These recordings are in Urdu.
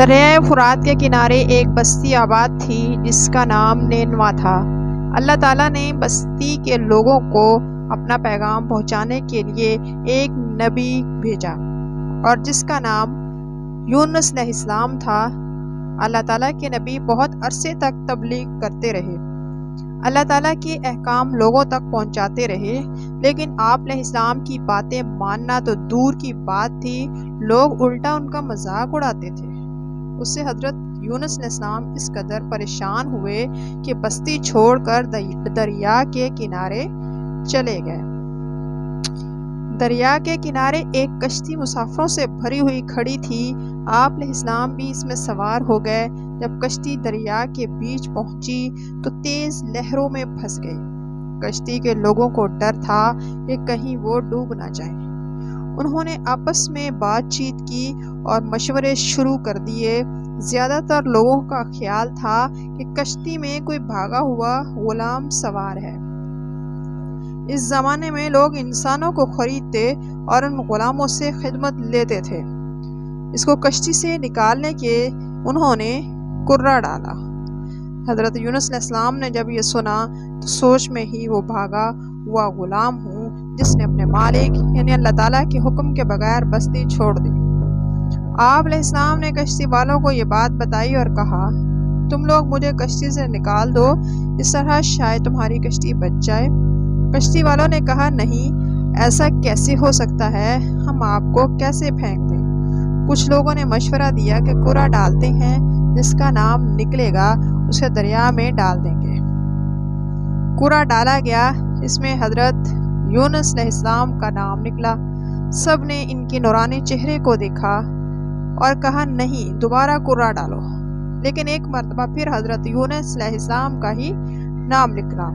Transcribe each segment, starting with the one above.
دریائے فرات کے کنارے ایک بستی آباد تھی جس کا نام نینوا تھا۔ اللہ تعالیٰ نے بستی کے لوگوں کو اپنا پیغام پہنچانے کے لیے ایک نبی بھیجا اور جس کا نام یونس علیہ السلام تھا۔ اللہ تعالیٰ کے نبی بہت عرصے تک تبلیغ کرتے رہے، اللہ تعالیٰ کے احکام لوگوں تک پہنچاتے رہے، لیکن آپ علیہ السلام کی باتیں ماننا تو دور کی بات تھی، لوگ الٹا ان کا مذاق اڑاتے تھے۔ اس سے حضرت یونس علیہ السلام اس قدر پریشان ہوئے کہ بستی چھوڑ کر دریا کے کنارے چلے گئے۔ دریا کے کنارے ایک کشتی مسافروں سے بھری ہوئی کھڑی تھی، آپ علیہ السلام بھی اس میں سوار ہو گئے۔ جب کشتی دریا کے بیچ پہنچی تو تیز لہروں میں پھنس گئی۔ کشتی کے لوگوں کو ڈر تھا کہ کہیں وہ ڈوب نہ جائیں۔ انہوں نے آپس میں بات چیت کی اور مشورے شروع کر دیے۔ زیادہ تر لوگوں کا خیال تھا کہ کشتی میں کوئی بھاگا ہوا غلام سوار ہے۔ اس زمانے میں لوگ انسانوں کو خریدتے اور ان غلاموں سے خدمت لیتے تھے۔ اس کو کشتی سے نکالنے کے انہوں نے کرہ ڈالا۔ حضرت یونس علیہ السلام نے جب یہ سنا تو سوچ میں ہی وہ بھاگا ہوا غلام ہوں جس نے اپنے مالک یعنی اللہ تعالیٰ کے حکم کے بغیر بستی چھوڑ دی۔ آپ علیہ السلام نے کشتی والوں کو یہ بات بتائی اور کہا، تم لوگ مجھے کشتی سے نکال دو، اس طرح شاید تمہاری کشتی بچ جائے۔ کشتی والوں نے کہا، نہیں، ایسا کیسے ہو سکتا ہے، ہم آپ کو کیسے پھینک دیں؟ کچھ لوگوں نے مشورہ دیا کہ کرہ ڈالتے ہیں، جس کا نام نکلے گا اسے دریا میں ڈال دیں گے۔ کرہ ڈالا گیا، اس میں حضرت یونس علیہ السلام کا نام نکلا۔ سب نے ان کے نورانی چہرے کو دیکھا اور کہا، نہیں، دوبارہ کرہ ڈالو۔ لیکن ایک مرتبہ پھر حضرت یونس علیہ السلام کا ہی نام نکلا۔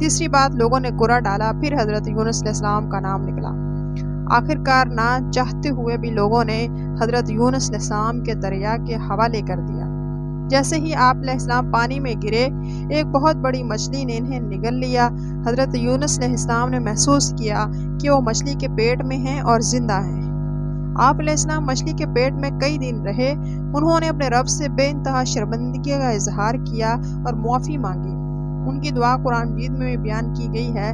تیسری بات لوگوں نے کرہ ڈالا، پھر حضرت یونس علیہ السلام کا نام نکلا۔ آخرکار نہ چاہتے ہوئے بھی لوگوں نے حضرت یونس علیہ السلام کے دریا کے حوالے کر دیا۔ جیسے ہی آپ علیہ السلام پانی میں گرے، ایک بہت بڑی مچھلی نے انہیں نگل لیا۔ حضرت یونس علیہ السلام نے محسوس کیا کہ وہ مچھلی کے پیٹ میں ہیں اور زندہ ہیں۔ آپ علیہ السلام مچھلی کے پیٹ میں کئی دن رہے۔ انہوں نے اپنے رب سے بے انتہا شرمندگی کا اظہار کیا اور معافی مانگی۔ ان کی دعا قرآن مجید میں بھی بیان کی گئی ہے،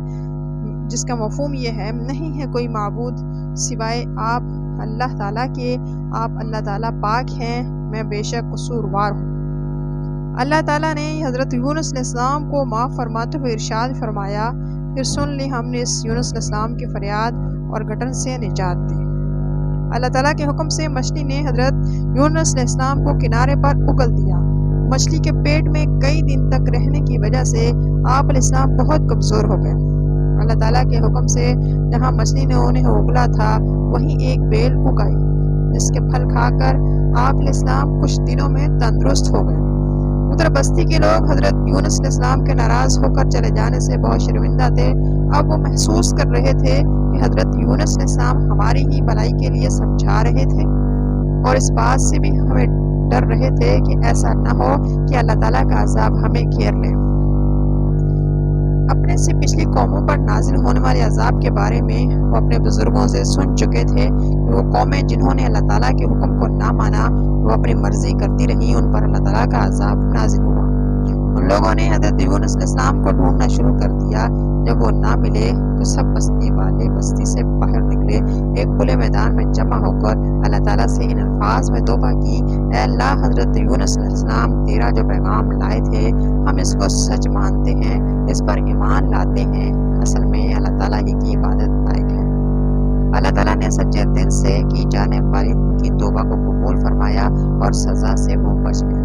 جس کا مفہوم یہ ہے، نہیں ہے کوئی معبود سوائے آپ اللہ تعالیٰ کے، آپ اللہ تعالیٰ پاک ہیں، میں بے شک قصوروار ہوں۔ اللہ تعالیٰ نے حضرت یونس علیہ السلام کو معاف فرماتے ہوئے ارشاد فرمایا، پھر سن لی ہم نے اس یونس علیہ السلام کی فریاد اور گھٹن سے نجات دی۔ اللہ تعالیٰ کے حکم سے مچھلی نے حضرت یونس علیہ السلام کو کنارے پر اگل دیا۔ مچھلی کے پیٹ میں کئی دن تک رہنے کی وجہ سے آپ علیہ السلام بہت کمزور ہو گئے۔ اللہ تعالیٰ کے حکم سے جہاں مچھلی نے انہیں اگلا تھا وہیں ایک بیل اگائی، جس کے پھل کھا کر آپ علیہ السلام کچھ دنوں میں تندرست ہو گئے۔ ادھر بستی کے لوگ حضرت یونس علیہ السلام کے ناراض ہو کر چلے جانے سے بہت شرمندہ تھے۔ اب وہ محسوس کر رہے تھے کہ حضرت یونس علیہ السلام ہماری ہی بھلائی کے لیے سمجھا رہے تھے، اور اس بات سے بھی ہمیں ڈر رہے تھے کہ ایسا نہ ہو کہ اللہ تعالیٰ کا عذاب ہمیں گھیر لے۔ اپنے سے پچھلی قوموں پر نازل ہونے والے عذاب کے بارے میں وہ اپنے بزرگوں سے سن چکے تھے کہ وہ قومیں جنہوں نے اللہ تعالیٰ کے حکم کو نہ مانا، وہ اپنی مرضی کرتی رہی، ان پر اللہ تعالیٰ کا عذاب نازل ہوا۔ ان لوگوں نے حضرت یونس علیہ السلام کو ڈھونڈنا شروع کر دیا۔ جب وہ نہ ملے تو سب بستی والے بستی سے باہر نکلے، ایک کھلے میدان میں جمع ہو کر اللہ تعالیٰ سے ان الفاظ میں توبہ کی، اے اللہ، حضرت یونس علیہ السلام تیرا جو پیغام لائے تھے ہم اس کو سچ مانتے ہیں، اس پر ایمان لاتے ہیں، اصل میں اللہ تعالیٰ ہی کی عبادت لائق ہے۔ اللہ تعالیٰ نے سچے دل سے کی جانے والی کی توبہ کو قبول فرمایا اور سزا سے وہ بچ گئے۔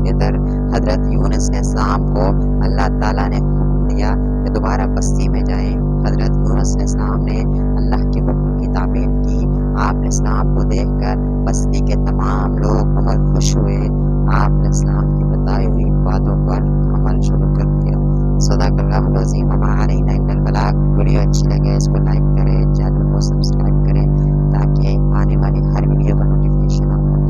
ادھر حضرت یونس علیہ السلام کو اللہ تعالیٰ نے حکم دیا کہ دوبارہ بستی میں جائیں۔ حضرت یونس علیہ السلام نے اللہ کے حکم کی تعمیل کی۔ آپ علیہ السلام کو دیکھ کر بستی کے تمام لوگ بہت خوش ہوئے۔ آپ علیہ السلام کی بتائی ہوئی باتوں پر عمل شروع کر دیا۔ صدق اللہ العظیم وما علینا الا البلاغ۔ ویڈیو اچھی لگے اس کو لائک کریں، چینل کو سبسکرائب کریں تاکہ آنے والی ہر ویڈیو کا نوٹیفیکیشن آپ کو